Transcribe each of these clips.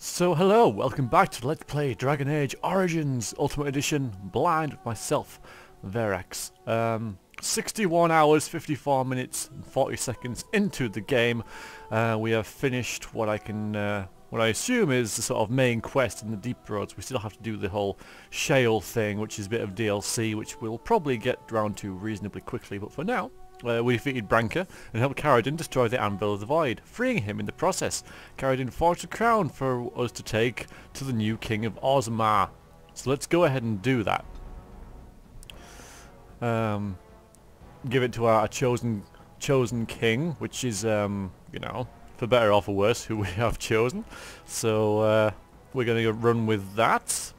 So hello, welcome back to Let's Play Dragon Age Origins Ultimate Edition Blind with myself, Verax. 61 hours, 54 minutes and 40 seconds into the game. We have finished what I assume is the sort of main quest in the Deep Roads. We still have to do the whole shale thing, which is a bit of DLC, which we'll probably get round to reasonably quickly, but for now, we defeated Branka and helped Caridin destroy the Anvil of the Void, freeing him in the process. Caridin forged a crown for us to take to the new king of Orzammar. So let's go ahead and do that. Give it to our chosen king, which is, you know, for better or for worse, who we have chosen. So we're going to run with that.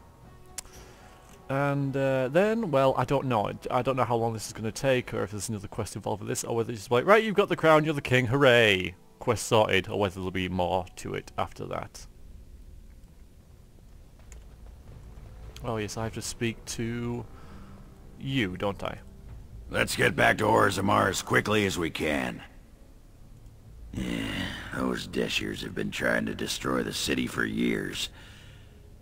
And then, well, I don't know. I don't know how long this is going to take, or if there's another quest involved with this, or whether it's just like, right, you've got the crown, you're the king, hooray! Quest sorted, or whether there'll be more to it after that. Oh yes, I have to speak to you, don't I? Let's get back to Orzammar as quickly as we can. Yeah, those Deshers have been trying to destroy the city for years.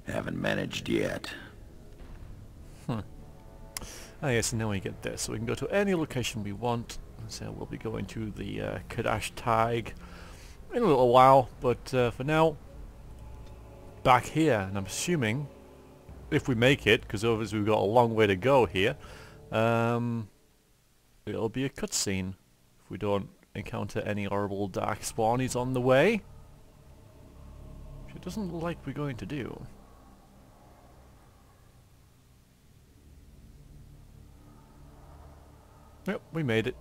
Haven't managed yet. Ah yes, and now we get this, so we can go to any location we want. So we'll be going to the Kadash Tig in a little while, but for now, back here, and I'm assuming, if we make it, because obviously we've got a long way to go here, it'll be a cutscene if we don't encounter any horrible dark spawnies on the way. Which it doesn't look like we're going to do. Yep, we made it.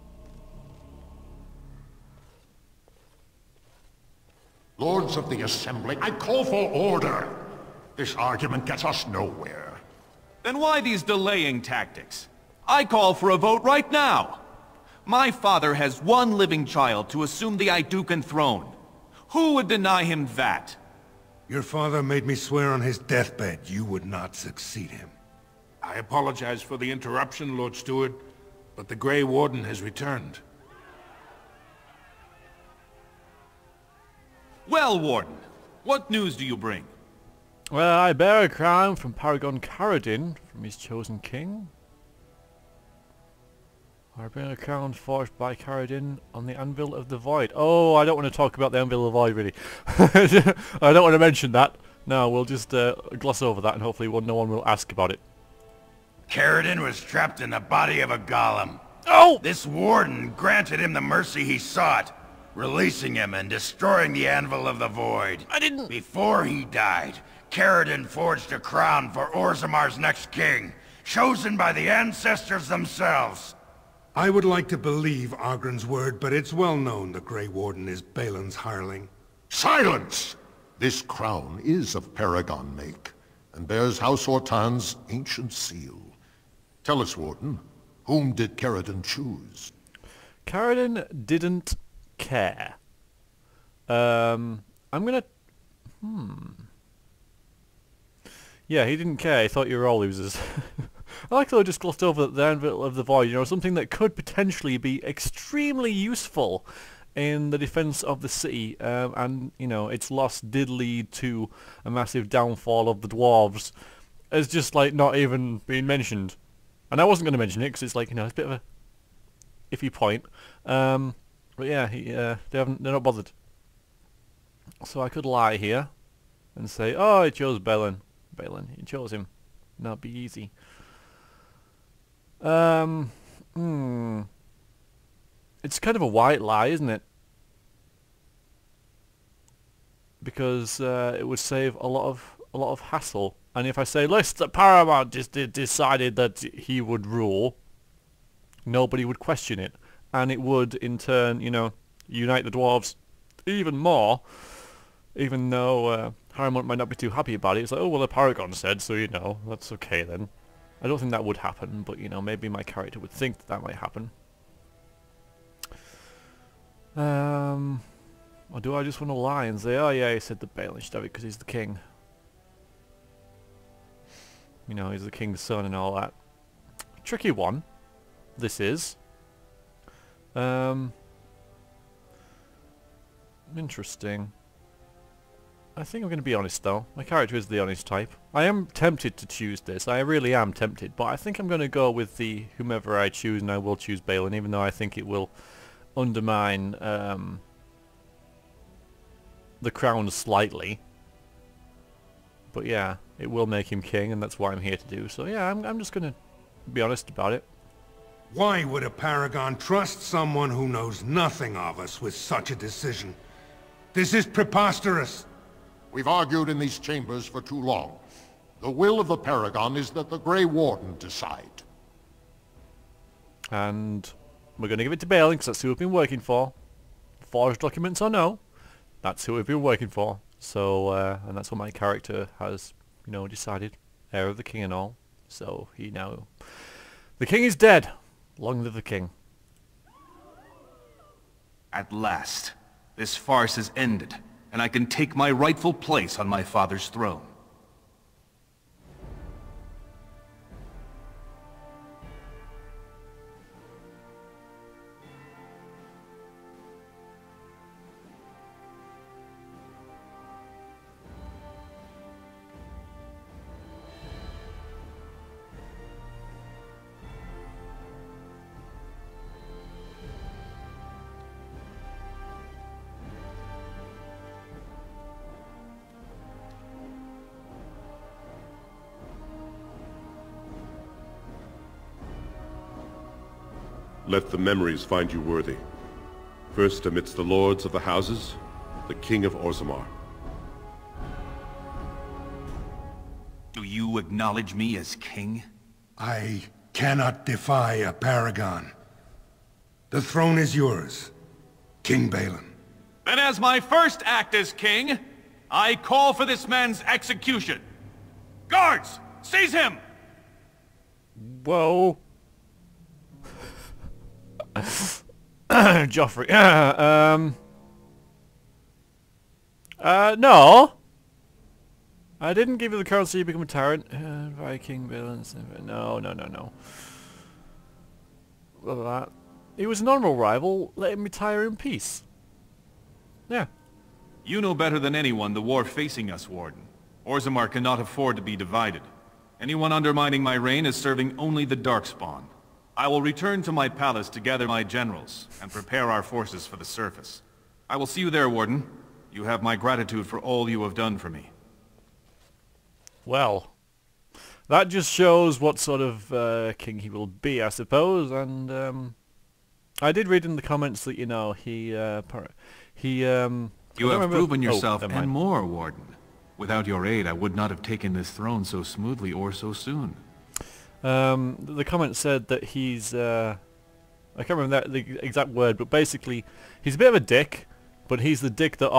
Lords of the Assembly, I call for order. This argument gets us nowhere. Then why these delaying tactics? I call for a vote right now. My father has one living child to assume the Idukan throne. Who would deny him that? Your father made me swear on his deathbed you would not succeed him. I apologize for the interruption, Lord Steward, but the Grey Warden has returned. Well, Warden, what news do you bring? Well, I bear a crown from Paragon Caridin, from his chosen king. I bear a crown forged by Caridin on the Anvil of the Void. Oh, I don't want to talk about the Anvil of the Void, really. I don't want to mention that. No, we'll just gloss over that, and hopefully no one will ask about it. Caridin was trapped in the body of a golem. Oh! This warden granted him the mercy he sought, releasing him and destroying the Anvil of the Void. I didn't... Before he died, Caridin forged a crown for Orzammar's next king, chosen by the ancestors themselves. I would like to believe Ogren's word, but it's well known the Grey Warden is Bhelen's hireling. Silence! This crown is of Paragon make, and bears House Ortan's ancient seal. Tell us, Warden, whom did Caridin choose? Caridin didn't care. I'm gonna... Yeah, he didn't care. He thought you were all losers. I like that I just glossed over the Anvil of the Void, you know, something that could potentially be extremely useful in the defense of the city, and, you know, its loss did lead to a massive downfall of the dwarves. It's just, like, not even being mentioned. And I wasn't going to mention it, because it's like, you know, it's a bit of a iffy point. But yeah, they're not bothered. So I could lie here and say, oh, I chose Bhelen. Bhelen, you chose him. That'd be easy. It's kind of a white lie, isn't it? Because it would save a lot of hassle. And if I say, listen, the Paramount just decided that he would rule, nobody would question it, and it would in turn, you know, unite the dwarves even more. Even though Paramount might not be too happy about it, it's like, oh well, the Paragon said, so you know, that's okay then. I don't think that would happen, but you know, maybe my character would think that might happen. Or do I just want to lie and say, oh yeah, he said the Bhelen should have it because he's the king. You know, he's the king's son and all that. Tricky one, this is. Interesting. I think I'm going to be honest though. My character is the honest type. I am tempted to choose this. I really am tempted, but I think I'm going to go with the whomever I choose, and I will choose Bhelen, even though I think it will undermine the crown slightly. But yeah, it will make him king, and that's what I'm here to do. So yeah, I'm just going to be honest about it. Why would a Paragon trust someone who knows nothing of us with such a decision? This is preposterous. We've argued in these chambers for too long. The will of the Paragon is that the Grey Warden decide. And we're going to give it to Bhelen, because that's who we've been working for. Forged documents or no, that's who we've been working for. So, and that's what my character has, you know, decided. Heir of the king and all. So, he now... The king is dead. Long live the king. At last, this farce is ended, and I can take my rightful place on my father's throne. Let the memories find you worthy. First amidst the lords of the houses, the king of Orzammar. Do you acknowledge me as king? I cannot defy a Paragon. The throne is yours, King Bhelen. Then as my first act as king, I call for this man's execution. Guards, seize him! Whoa. Joffrey. No. I didn't give you the currency, you become a tyrant. Viking, Bhelen. No. Well, that. He was an honorable rival. Let him retire in peace. Yeah. You know better than anyone the war facing us, Warden. Orzammar cannot afford to be divided. Anyone undermining my reign is serving only the Darkspawn. I will return to my palace to gather my generals and prepare our forces for the surface. I will see you there, Warden. You have my gratitude for all you have done for me. Well, that just shows what sort of king he will be, I suppose. And I did read in the comments that, you know, you have proven yourself and more, Warden. Without your aid, I would not have taken this throne so smoothly or so soon. The comment said that he's, I can't remember the exact word, but basically, he's a bit of a dick, but he's the dick that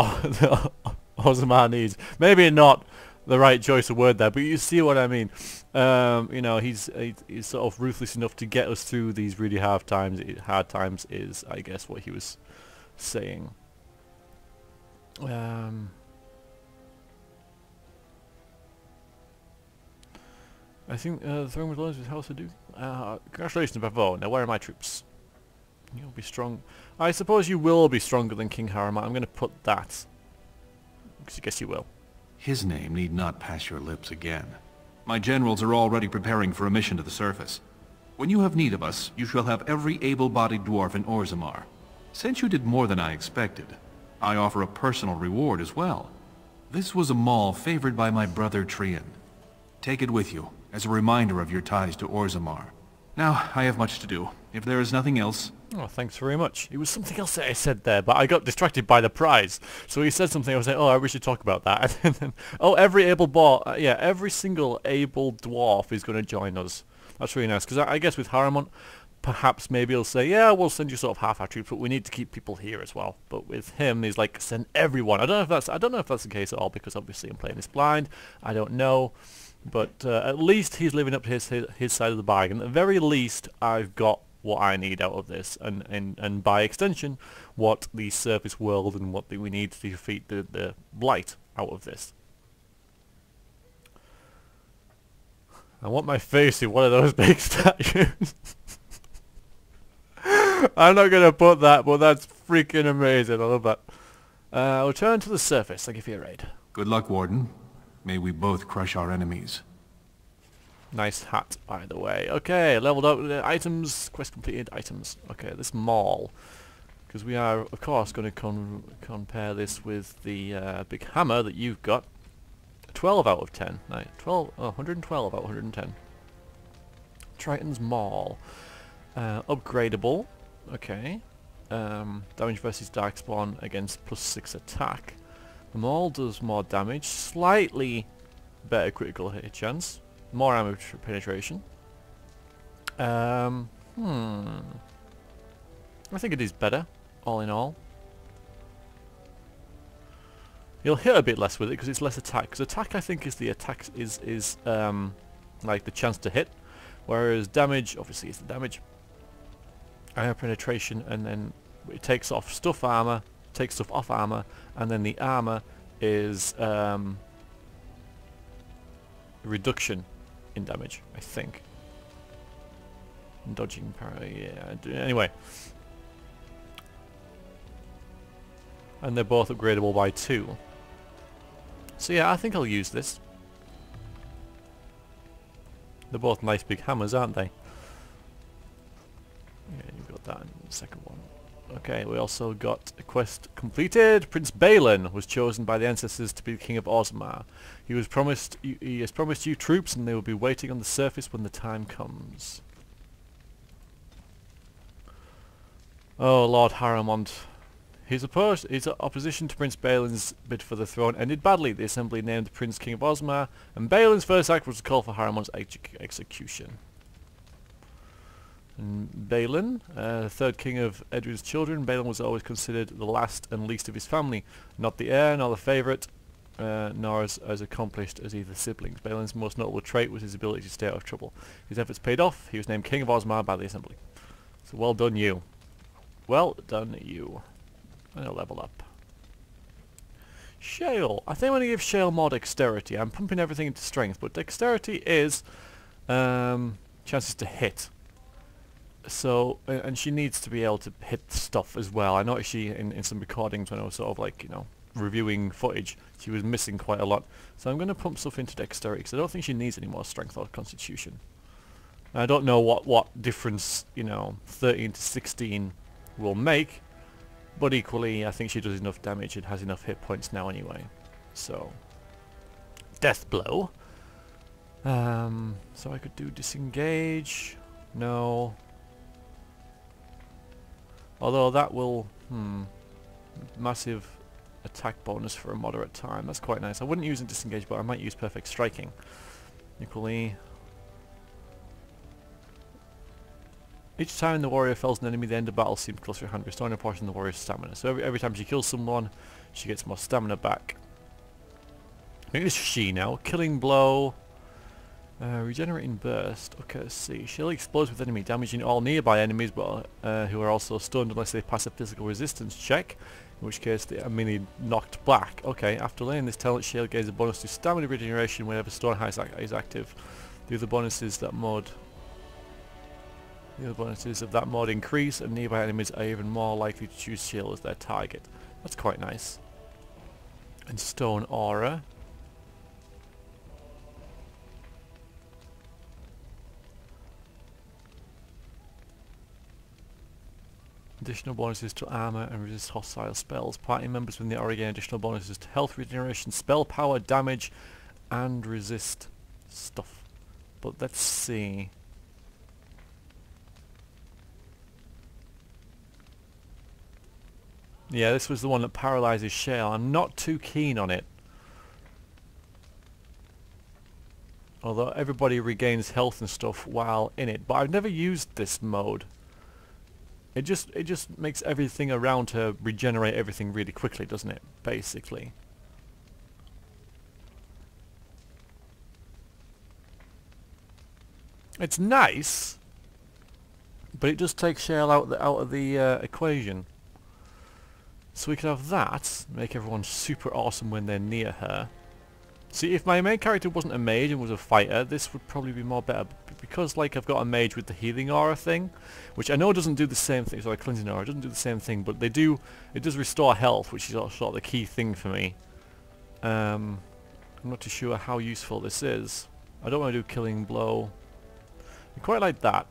Orzammar needs. Maybe not the right choice of word there, but you see what I mean. You know, he's sort of ruthless enough to get us through these really hard times. Hard times is, I guess, what he was saying. I think the throne was lost with House to do. Congratulations, bravo. Now where are my troops? You'll be strong. I suppose you will be stronger than King Harama. I'm going to put that. Because I guess you will. His name need not pass your lips again. My generals are already preparing for a mission to the surface. When you have need of us, you shall have every able-bodied dwarf in Orzammar. Since you did more than I expected, I offer a personal reward as well. This was a mall favored by my brother Trian. Take it with you, as a reminder of your ties to Orzammar. Now, I have much to do. If there is nothing else... Oh, thanks very much. It was something else that I said there, but I got distracted by the prize. So he said something, I was like, oh, we should talk about that. And then, oh, every every single able dwarf is going to join us. That's really nice, because I guess with Haramont, perhaps maybe he'll say, yeah, we'll send you sort of half our troops, but we need to keep people here as well. But with him, he's like, send everyone. I don't know if that's the case at all, because obviously I'm playing this blind. I don't know. But at least he's living up to his side of the bargain. At the very least, I've got what I need out of this, and by extension, what the surface world and what we need to defeat the blight out of this. I want my face in one of those big statues. I'm not going to put that, but that's freaking amazing. I love that. Return to the surface. Thank you for your aid. Good luck, Warden. May we both crush our enemies. Nice hat, by the way. Okay, leveled up items, quest completed items. Okay, this mall. Because we are, of course, going to compare this with the big hammer that you've got. 12 out of 10. Nice. 112 out of 110. Triton's Maul. Upgradable. Okay. Damage versus Darkspawn against +6 attack. The Maul does more damage. Slightly better critical hit chance. More armor penetration. I think it is better, all in all. You'll hit a bit less with it because it's less attack. Because attack, I think, is the attack is like the chance to hit, whereas damage, obviously, is the damage. Armor penetration, and then it takes off stuff armor, takes stuff off armor, and then the armor is reduction in damage, I think. Dodging power, yeah. Anyway. And they're both upgradable by 2. So yeah, I think I'll use this. They're both nice big hammers, aren't they? Yeah, you've got that in the second one. Okay, we also got a quest completed. Prince Bhelen was chosen by the ancestors to be the king of Orzammar. He has promised you troops, and they will be waiting on the surface when the time comes. Oh, Lord Haramond. His opposition to Prince Bhelen's bid for the throne ended badly. The assembly named the Prince King of Orzammar, and Bhelen's first act was to call for Haramond's execution. And Bhelen, third king of Edward's children, Bhelen was always considered the last and least of his family, not the heir nor the favourite, nor as accomplished as either siblings. Bhelen's most notable trait was his ability to stay out of trouble. His efforts paid off. He was named King of Orzammar by the assembly. So well done you. Well done you. And a level up. Shale. I think I'm going to give Shale more dexterity. I'm pumping everything into strength, but dexterity is chances to hit. So, and she needs to be able to hit stuff as well. I noticed she, in some recordings when I was sort of like, you know, reviewing footage, she was missing quite a lot. So I'm going to pump stuff into dexterity, because I don't think she needs any more strength or constitution. I don't know what difference, you know, 13 to 16 will make, but equally I think she does enough damage and has enough hit points now anyway. So, death blow. So I could do disengage. No. Although that will, massive attack bonus for a moderate time. That's quite nice. I wouldn't use a disengage, but I might use perfect striking. Equally. Each time the warrior fells an enemy, the end of battle seems closer at hand, restoring a portion of the warrior's stamina. So every time she kills someone, she gets more stamina back. I think it's she now. Killing blow. Regenerating burst. Okay, let's see. She'll explode with enemy, damaging all nearby enemies, but who are also stunned unless they pass a physical resistance check, in which case they are merely knocked back. Okay, after laying this talent, she'll gains a bonus to stamina regeneration whenever Stone High is active. The other bonuses of that mod increase, and nearby enemies are even more likely to choose Shield as their target. That's quite nice. And Stone Aura. Additional bonuses to armor and resist hostile spells. Party members within the aura gain additional bonuses to health regeneration, spell power, damage, and resist stuff. But let's see. Yeah, this was the one that paralyzes Shale. I'm not too keen on it. Although everybody regains health and stuff while in it. But I've never used this mode. It just makes everything around her regenerate everything really quickly, doesn't it? Basically. It's nice, but it does take Shale out of the equation. So we could have that, make everyone super awesome when they're near her. See, if my main character wasn't a mage and was a fighter, this would probably be more better. But because, like, I've got a mage with the healing aura thing, which I know doesn't do the same thing, so like cleansing aura doesn't do the same thing, but it does restore health, which is sort of the key thing for me. I'm not too sure how useful this is. I don't want to do killing blow. I quite like that.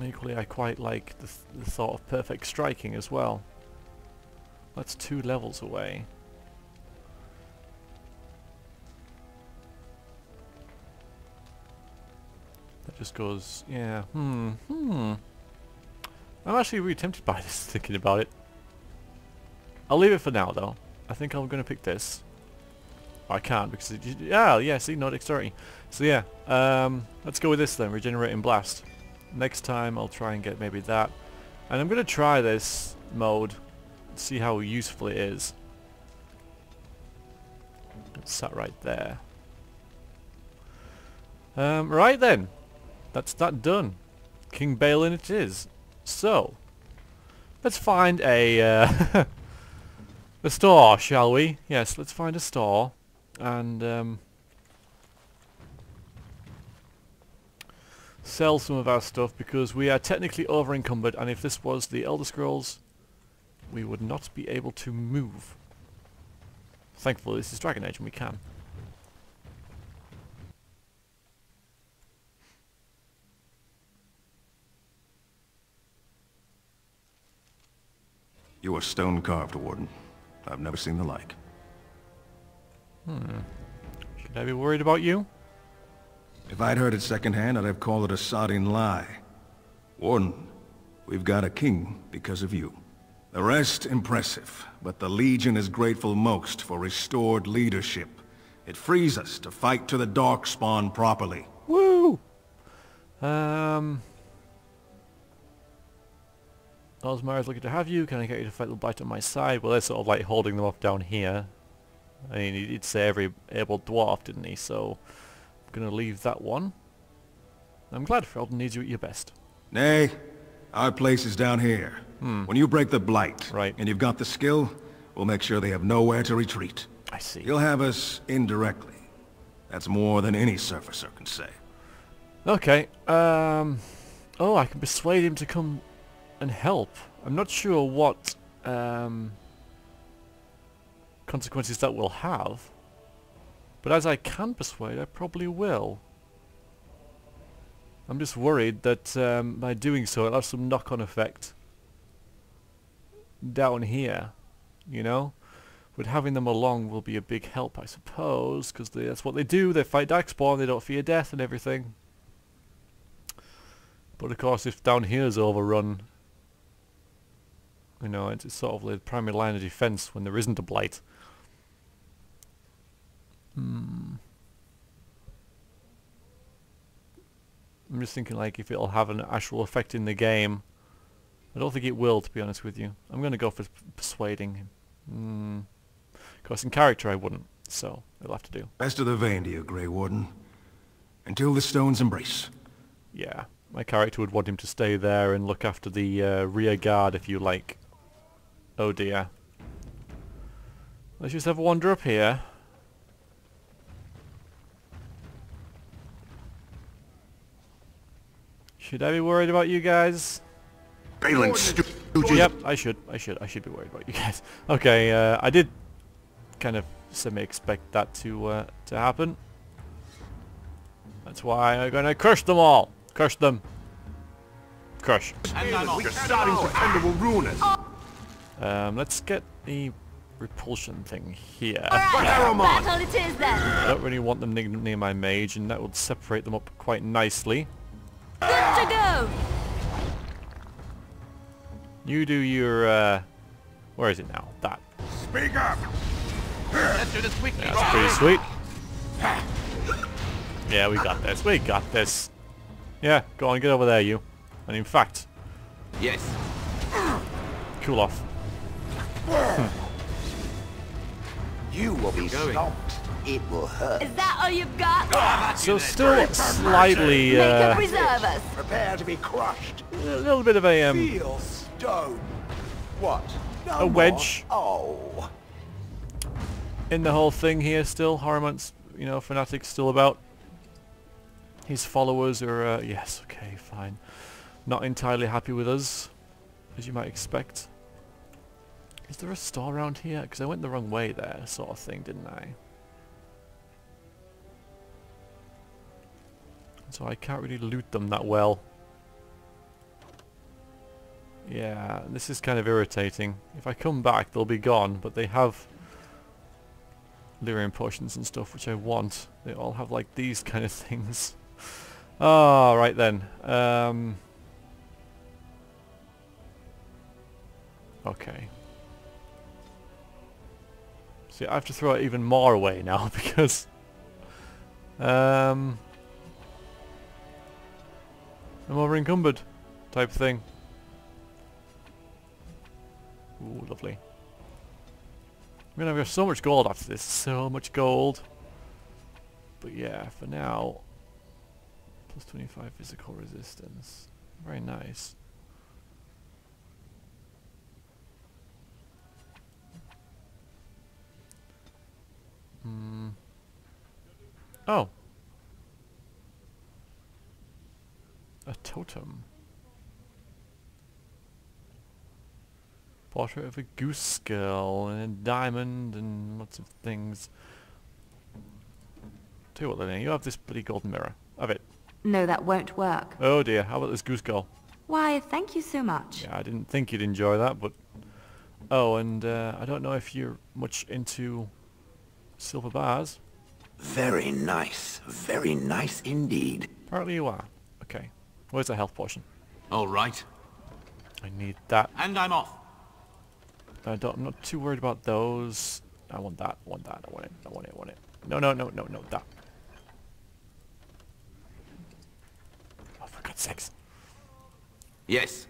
Equally, I quite like the thought of perfect striking as well. That's 2 levels away. That just goes, yeah, I'm actually really tempted by this, thinking about it. I'll leave it for now, though. I think I'm going to pick this. I can't, because it, yeah, see, no dexterity. So yeah, let's go with this then, Regenerating Blast. Next time I'll try and get maybe that. And I'm going to try this mode, see how useful it is. It's sat right there. Right then. That's that done. King Bhelen it is. So, let's find a a store, shall we? Yes, let's find a store and sell some of our stuff, because we are technically over encumbered, and if this was the Elder Scrolls, we would not be able to move. Thankfully this is Dragon Age and we can. You are stone-carved, Warden. I've never seen the like. Should I be worried about you? If I'd heard it secondhand, I'd have called it a sodding lie. Warden, we've got a king because of you. The rest impressive, but the Legion is grateful most for restored leadership. It frees us to fight to the Darkspawn properly. Woo! Orzammar is looking to have you. Can I get you to fight the Blight on my side? Well, they're sort of like holding them off down here. I mean, he did say every able dwarf, didn't he? So, I'm going to leave that one. I'm glad Feldon needs you at your best. Nay, our place is down here. When you break the Blight, Right. and you've got the skill, we'll make sure they have nowhere to retreat. I see. You'll have us indirectly. That's more than any surfacer can say. Okay. Oh, I can persuade him to come and help. I'm not sure what consequences that will have, but as I can persuade, I probably will. I'm just worried that by doing so it'll have some knock-on effect down here, you know? But having them along will be a big help, I suppose, because that's what they do. They fight Darkspawn, they don't fear death and everything. But of course, if down here's overrun, you know, it's sort of the primary line of defense when there isn't a Blight. I'm just thinking, like, if it'll have an actual effect in the game. I don't think it will, to be honest with you. I'm going to go for persuading him. Of course, in character I wouldn't, so it'll have to do. Best of the vein to you, Grey Warden. Until the stones embrace. Yeah, my character would want him to stay there and look after the rear guard, if you like. Oh dear. Let's just have a wander up here. Should I be worried about you guys? Bhelen, stooges. Yep, I should be worried about you guys. Okay, I did kind of semi-expect that to happen. That's why I'm gonna crush them all. Crush them. Crush. We're starting to tender will ruin us. Let's get the repulsion thing here. Battle it is then. I don't really want them near my mage, and that would separate them up quite nicely. Good to go. You do your, where is it now? That. Speak up. Let's do this quickly. That's pretty sweet. Yeah, we got this. We got this. Yeah, go on, get over there, you. And in fact, Yes. cool off. You will be stomped. It will hurt. Is that all you've got? So still slightly, Make her preserve us. Prepare to be crushed. a little bit of a, Feel stone. What? No a wedge more? Oh. in the whole thing here still. Horrormont's, you know, fanatic's still about. His followers are, yes, okay, fine. Not entirely happy with us, as you might expect. Is there a store around here? Because I went the wrong way there, sort of thing, didn't I? So I can't really loot them that well. Yeah, this is kind of irritating. If I come back, they'll be gone, but they have lyrium potions and stuff, which I want. They all have like these kind of things. Oh, right then. Okay. See, I have to throw it even more away now because I'm over encumbered type thing. Ooh, lovely. I mean, I've got so much gold after this, so much gold. But yeah, for now, plus 25 physical resistance. Very nice. Oh. A totem. Portrait of a goose skull and a diamond and lots of things. Tell you what, Lena, you have this bloody golden mirror. Have it. No, that won't work. Oh dear, how about this goose skull? Why, thank you so much. Yeah, I didn't think you'd enjoy that, but... Oh, and I don't know if you're much into silver bars. Very nice indeed. Apparently you are. Okay. Where's the health potion? All right. I need that. And I'm off. I'm not too worried about those. I want that, I want that, I want it, I want it, I want it. No, no, no, no, no, that. Oh, for God's sakes. Yes.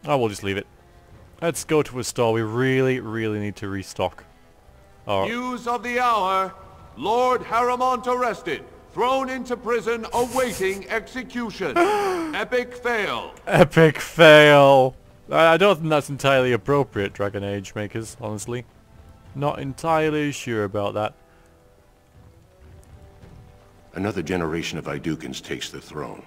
Oh, we'll just leave it. Let's go to a store. We really, really need to restock. Oh. News of the hour. Lord Harrimont arrested. Thrown into prison awaiting execution. Epic fail. Epic fail. I don't think that's entirely appropriate, Dragon Age makers, honestly. Not entirely sure about that. Another generation of Idukans takes the throne.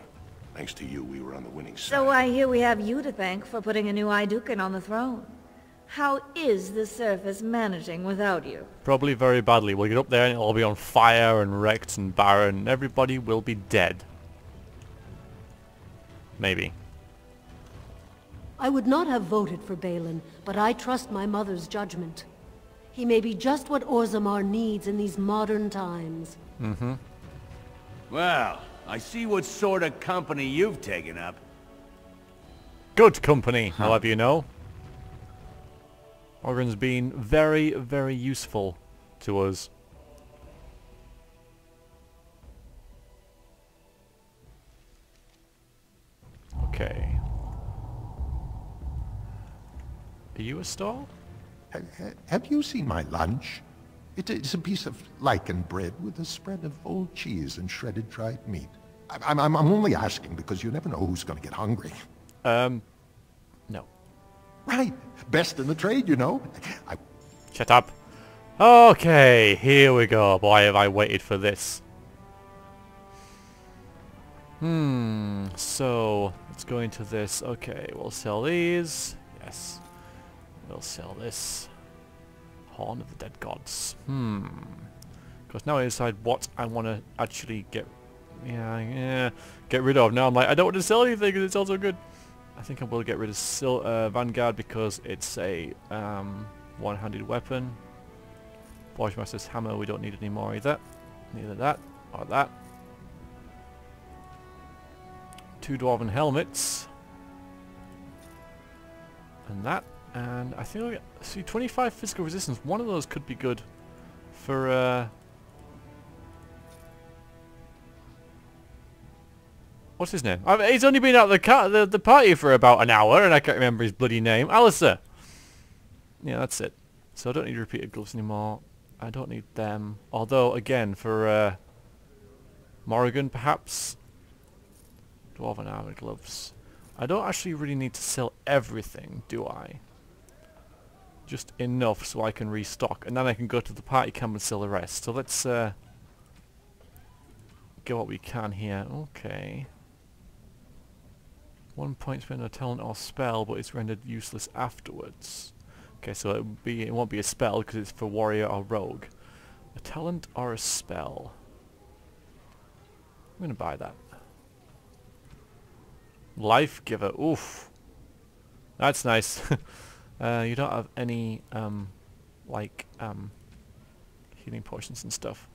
Thanks to you, we were on the winning side. So I hear we have you to thank for putting a new Idukan on the throne. How is the surface managing without you? Probably very badly. We'll get up there and it'll all be on fire and wrecked and barren and everybody will be dead. Maybe. I would not have voted for Bhelen, but I trust my mother's judgment. He may be just what Orzammar needs in these modern times. Mm-hmm. Well, I see what sort of company you've taken up. Good company, I'll have you know. Organ's been very, very useful to us. Okay. Are you a store? Have you seen my lunch? It's a piece of lichen bread with a spread of old cheese and shredded dried meat. I'm only asking because you never know who's going to get hungry. No. Right. Best in the trade, you know. Shut up. Okay, here we go. Boy, have I waited for this. So, let's go into this. Okay, we'll sell these. Yes. We'll sell this. Horn of the Dead Gods. Because now I decide what I want to actually get rid of. Now I'm like, I don't want to sell anything because it's all so good. I think I will get rid of Vanguard because it's a one-handed weapon. Forgemaster's Hammer, we don't need any more either. Neither that or that. 2 Dwarven Helmets. And that. And I think we'll get, see, 25 physical resistance. One of those could be good for what's his name? He's only been out the party for about an hour, and I can't remember his bloody name. Alistair. Yeah, that's it. So I don't need repeated gloves anymore. I don't need them. Although, again, for Morrigan, perhaps. Dwarven armored gloves. I don't actually really need to sell everything, do I? Just enough so I can restock, and then I can go to the party camp and sell the rest. So let's get what we can here. Okay. 1 point spent on a talent or spell, but it's rendered useless afterwards. Okay, so it won't be a spell because it's for warrior or rogue. A talent or a spell. I'm gonna buy that. Life giver. Oof. That's nice. You don't have any healing potions and stuff.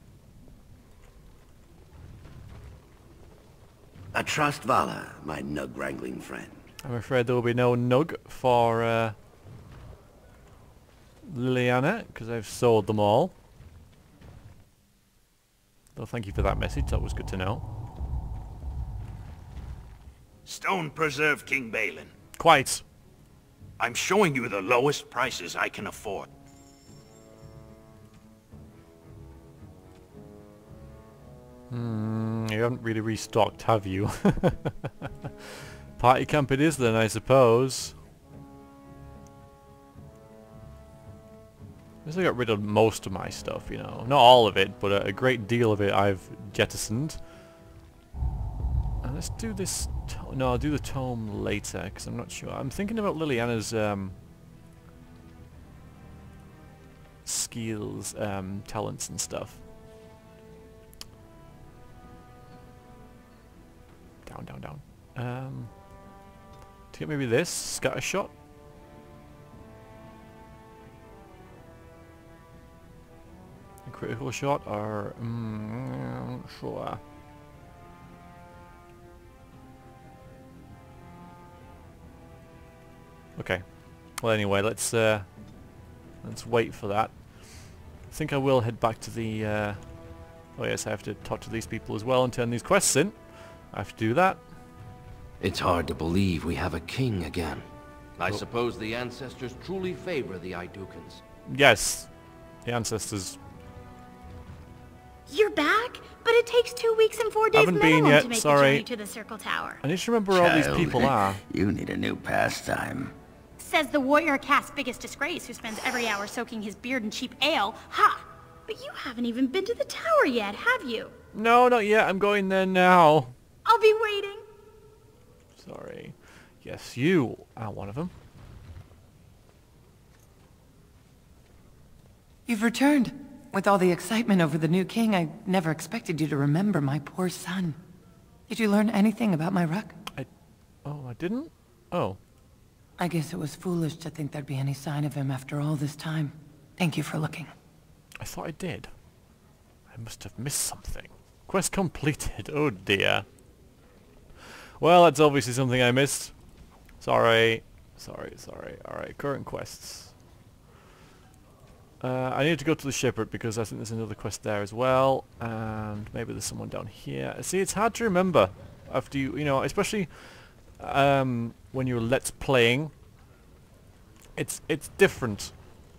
A trust Vala, my nug-wrangling friend. I'm afraid there will be no nug for Liliana, because I've sold them all. Though thank you for that message, that was good to know. Stone Preserve King Bhelen. Quite. I'm showing you the lowest prices I can afford. You haven't really restocked, have you? Party camp it is then, I suppose. I guess I got rid of most of my stuff, you know. Not all of it, but a great deal of it I've jettisoned. And let's do this... No, I'll do the tome later, because I'm not sure. I'm thinking about Liliana's skills, talents and stuff. Down. To get maybe this, scatter shot. A critical shot, or I'm not sure. Okay. Well, anyway, let's wait for that. I think I will head back to the. Oh yes, I have to talk to these people as well and turn these quests in. I have to do that. It's hard to believe we have a king again. I Oh. suppose the ancestors truly favor the Idukans. Yes, the ancestors. You're back? But it takes 2 weeks and 4 days Haven't been minimum yet, to make the sorry. journey to the Circle Tower. I need to remember where all these Child, people are. You need a new pastime. Says the warrior caste's biggest disgrace who spends every hour soaking his beard in cheap ale. Ha! But you haven't even been to the tower yet, have you? No, not yet. I'm going there now. I'll be waiting. Sorry. Yes, you are one of them. You've returned. With all the excitement over the new king, I never expected you to remember my poor son. Did you learn anything about my ruck? Oh, I didn't? Oh. I guess it was foolish to think there'd be any sign of him after all this time. Thank you for looking. I thought I did. I must have missed something. Quest completed. Oh dear. Well, that's obviously something I missed. Sorry. Alright, current quests. I need to go to the shipwreck because I think there's another quest there as well. And maybe there's someone down here. See, it's hard to remember after you know, especially when you're let's playing. It's different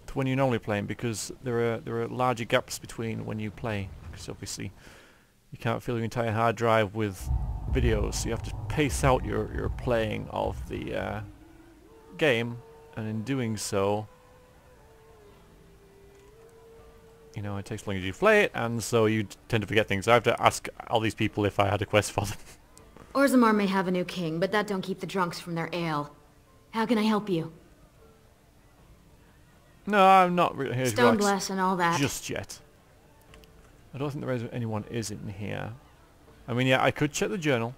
to when you're normally playing because there are larger gaps between when you play. Because obviously you can't fill your entire hard drive with videos, so you have to pace out your playing of the game, and in doing so, you know, it takes longer to play it, and so you tend to forget things. I have to ask all these people if I had a quest for them. Orzammar may have a new king, but that don't keep the drunks from their ale. How can I help you? No, I'm not really here to Stone relax bless and all that. just yet. I don't think there is anyone is in here. I mean, yeah, I could check the journal.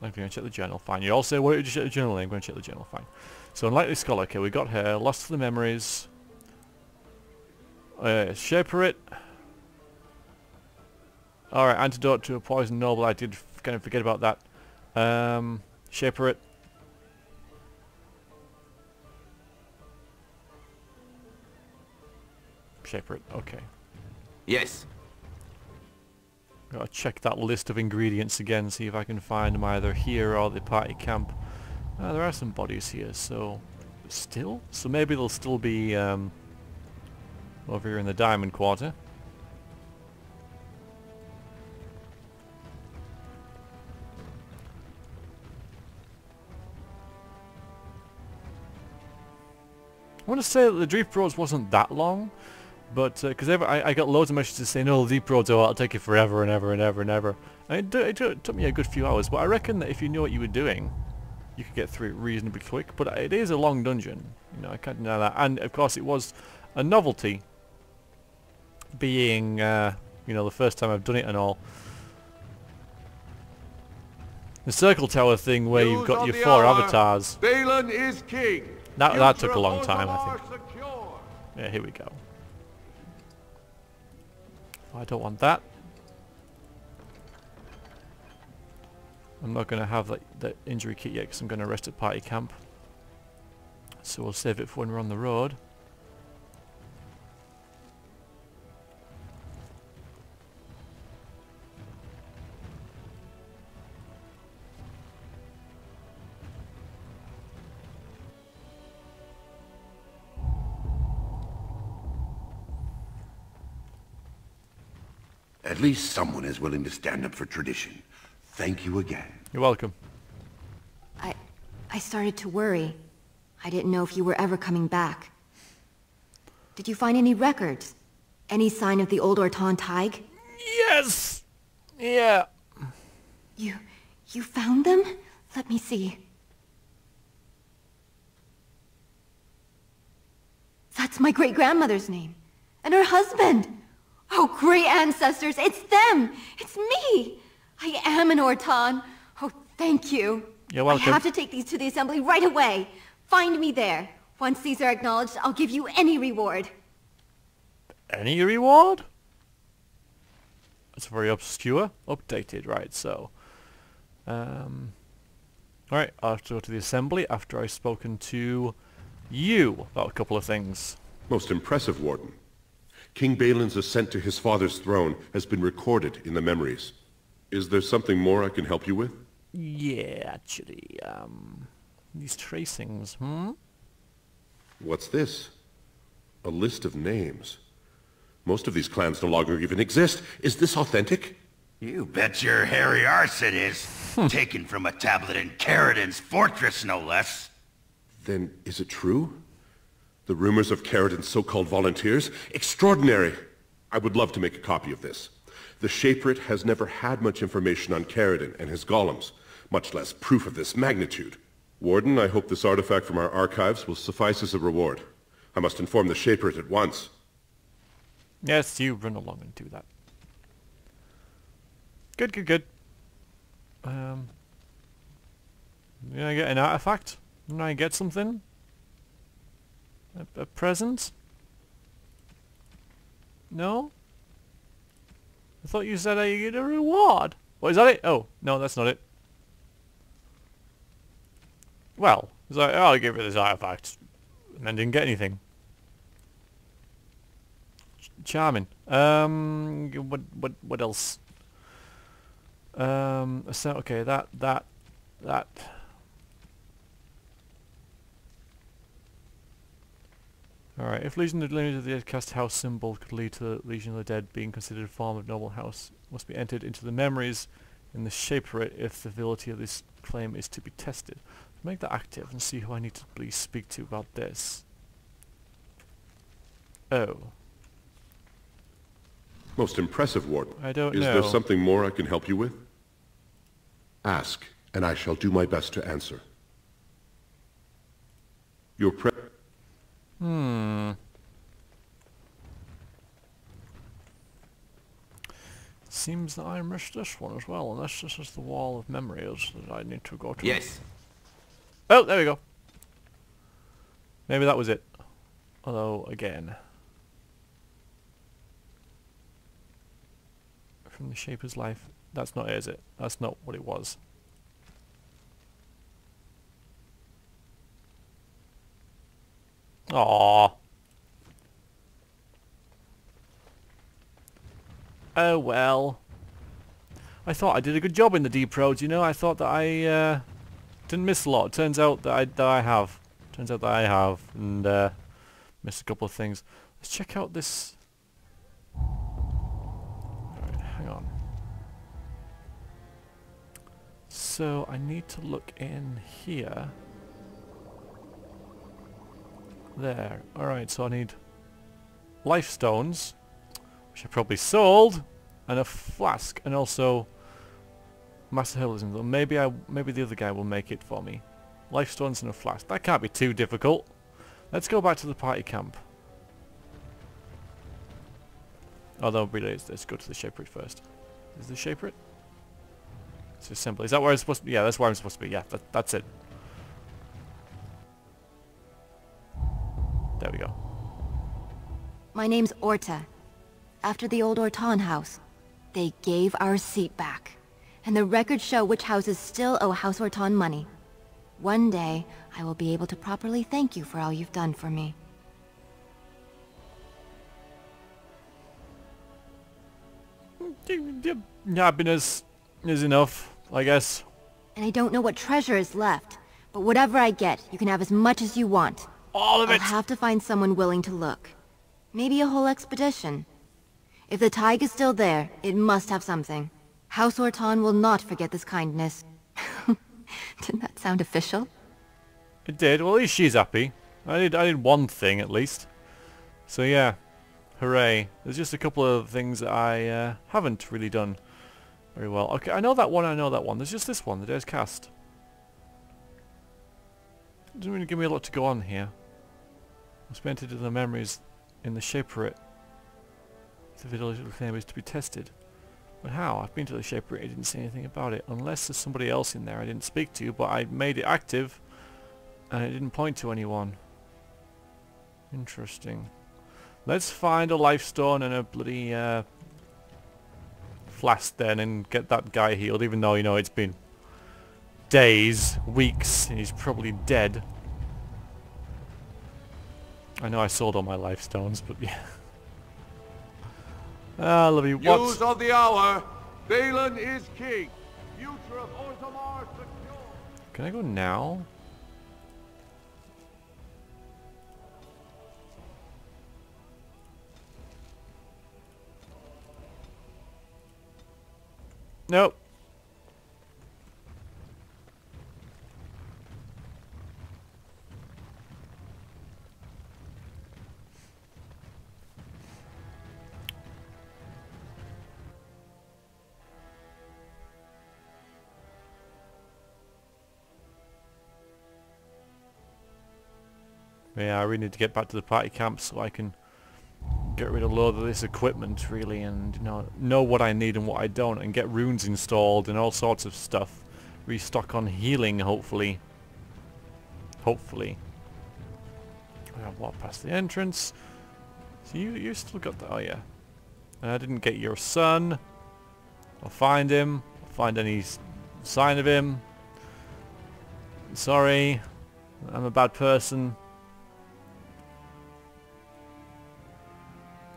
I'm going to check the journal, fine. You all say, why don't you check the journal? I'm going to check the journal, fine. So, Unlikely Scholar, okay, we got her. Lost to the Memories. Shaper it. Alright, Antidote to a Poison Noble. I did kind of forget about that. Shaper it. Shaper it, okay. Yes. Gotta check that list of ingredients again, see if I can find them either here or the party camp. There are some bodies here, so... Still? So maybe they'll still be over here in the Diamond Quarter. I want to say that the Deep Roads wasn't that long, but because I got loads of messages saying, "Oh, the Deep Roads, oh, it'll take you forever and ever and ever and ever." And it took me a good few hours, but I reckon that if you knew what you were doing, you could get through it reasonably quick, but it is a long dungeon. You know, I can't deny that. And of course, it was a novelty, being you know, the first time I've done it and all. The circle tower thing where you've got your 4 avatars. Bhelen is king. That took a long time, I think. Yeah, here we go. I don't want that. I'm not going to have that injury kit yet because I'm going to rest at party camp. So we'll save it for when we're on the road. At least someone is willing to stand up for tradition. Thank you again. You're welcome. I started to worry. I didn't know if you were ever coming back. Did you find any records? Any sign of the old Orton Tig? Yes! Yeah. You found them? Let me see. That's my great-grandmother's name. And her husband! Oh, great ancestors, it's them! It's me! I am an Orton. Oh, thank you. You're welcome. I have to take these to the assembly right away. Find me there. Once these are acknowledged, I'll give you any reward. Any reward? That's very obscure. Updated, right, so. Alright, I'll have to go to the assembly after I've spoken to you about a couple of things. Most impressive, Warden. King Bhelen's ascent to his father's throne has been recorded in the memories. Is there something more I can help you with? Yeah, actually, these tracings, What's this? A list of names. Most of these clans no longer even exist. Is this authentic? You bet your hairy arse it is. Taken from a tablet in Caridin's fortress, no less. Then is it true? The rumors of Caridin's so-called volunteers? Extraordinary! I would love to make a copy of this. The Shaperate has never had much information on Caridin and his golems, much less proof of this magnitude. Warden, I hope this artifact from our archives will suffice as a reward. I must inform the Shaperate at once. Yes, you run along and do that. Good, good, good. Did I get an artifact? Didn't I get something? A present? No? I thought you said I get a reward. What, is that it? Oh, no, that's not it. Well, it's like, oh, I gave you this artifact. And then didn't get anything. Charming. What else? So, okay, that. Alright, if Legion of the Lineage of the Cast House symbol could lead to the Legion of the Dead being considered a form of noble house, must be entered into the memories in the Shaperate if the validity of this claim is to be tested. Make that active and see who I need to please speak to about this. Oh. Most impressive, Warden. I don't know. Is there something more I can help you with? Ask, and I shall do my best to answer. Your Seems that I missed this one as well, unless this is the wall of memories that I need to go to. Yes. Oh, there we go. Maybe that was it. Although, again. From the Shaper's life. That's not it, is it? That's not what it was. Aww. Oh well. I thought I did a good job in the deep roads, you know. I thought that I didn't miss a lot. Turns out that I have. Turns out that I have, and missed a couple of things. Let's check out this. Alright, hang on. So I need to look in here. There. Alright, so I need life stones, which I probably sold, and a flask, and also Master Herbalism. Maybe the other guy will make it for me. Life stones in a flask. That can't be too difficult. Let's go back to the party camp. Although, really, let's go to the Shaperate first. Is the Shaperate? It's just simple. Is that where I'm supposed to be? Yeah, that's where I'm supposed to be. Yeah, that's it. There we go. My name's Orta. After the old Orton house, they gave our seat back. And the records show which houses still owe House Orton money. One day, I will be able to properly thank you for all you've done for me. Happiness is enough, I guess. And I don't know what treasure is left, but whatever I get, you can have as much as you want. All of it! I'll have to find someone willing to look. Maybe a whole expedition. If the Tig is still there, it must have something. House Orton will not forget this kindness. Didn't that sound official? It did. Well, at least she's happy. I did one thing, at least. So yeah. Hooray. There's just a couple of things that I haven't really done very well. Okay, I know that one. There's just this one, the Day's Cast. It doesn't really give me a lot to go on here. I spent it in the memories in the Shaperate. The village claim is to be tested. But how? I've been to the Shaperate, I didn't say anything about it. Unless there's somebody else in there I didn't speak to, but I made it active and it didn't point to anyone. Interesting. Let's find a life stone and a bloody flask then and get that guy healed, even though, you know, it's been days, weeks, and he's probably dead. I know I sold all my life stones, but yeah. Ah, love you. News of the hour. Bhelen is king. Future of Orzammar secure. Can I go now? Nope. Yeah, I really need to get back to the party camp so I can get rid of a load of this equipment, really, and know what I need and what I don't, and get runes installed and all sorts of stuff. Restock on healing, hopefully. Hopefully. I've walked past the entrance. So you still got that? Oh yeah. I didn't get your son. I'll find him. I'll find any sign of him. Sorry, I'm a bad person.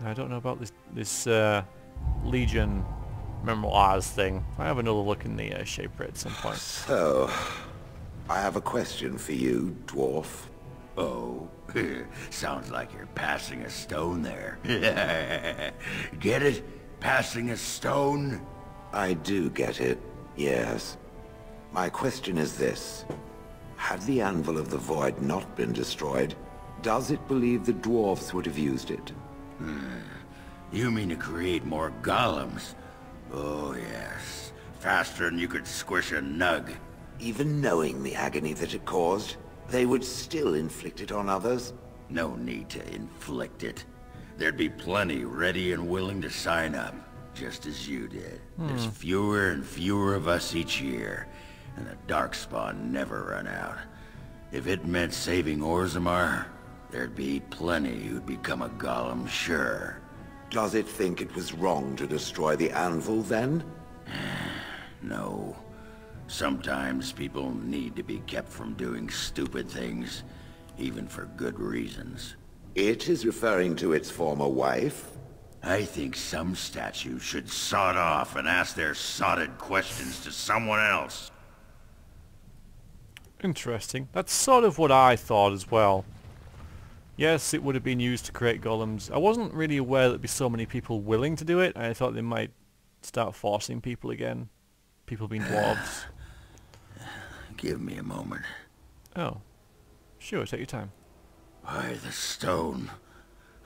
I don't know about this Legion Memoirs thing. I have another look in the Shaperate at some point. So, I have a question for you, dwarf. Oh, sounds like you're passing a stone there. Get it? Passing a stone? I do get it, yes. My question is this. Had the Anvil of the Void not been destroyed, does it believe the dwarves would have used it? You mean to create more golems? Oh yes. Faster than you could squish a nug. Even knowing the agony that it caused, they would still inflict it on others? No need to inflict it. There'd be plenty ready and willing to sign up, just as you did. There's fewer and fewer of us each year, and the Darkspawn never run out. If it meant saving Orzammar, there'd be plenty who'd become a golem, sure. Does it think it was wrong to destroy the Anvil, then? No. Sometimes people need to be kept from doing stupid things, even for good reasons. It is referring to its former wife? I think some statues should sod off and ask their sodded questions to someone else. Interesting. That's sort of what I thought as well. Yes, it would have been used to create golems. I wasn't really aware there'd be so many people willing to do it. I thought they might start forcing people again. People being dwarves. Give me a moment. Oh. Sure, take your time. Why, the stone.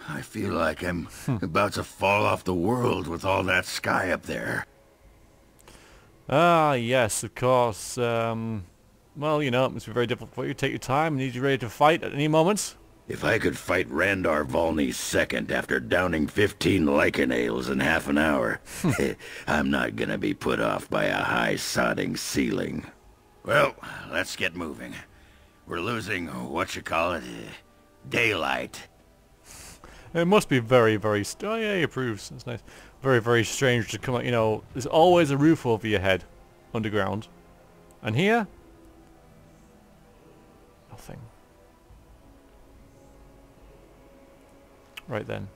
I feel like I'm about to fall off the world with all that sky up there. Ah, yes, of course. Well, you know, it must be very difficult for you. Take your time. Need you ready to fight at any moment. If I could fight Randar Volney's second after downing 15 lichen ales in half an hour, I'm not gonna be put off by a high sodding ceiling. Well, let's get moving. We're losing, daylight. It must be very, very... oh, yeah, he approves. That's nice. Very, very strange to come out, you know, there's always a roof over your head, underground. And here? Nothing. Right then.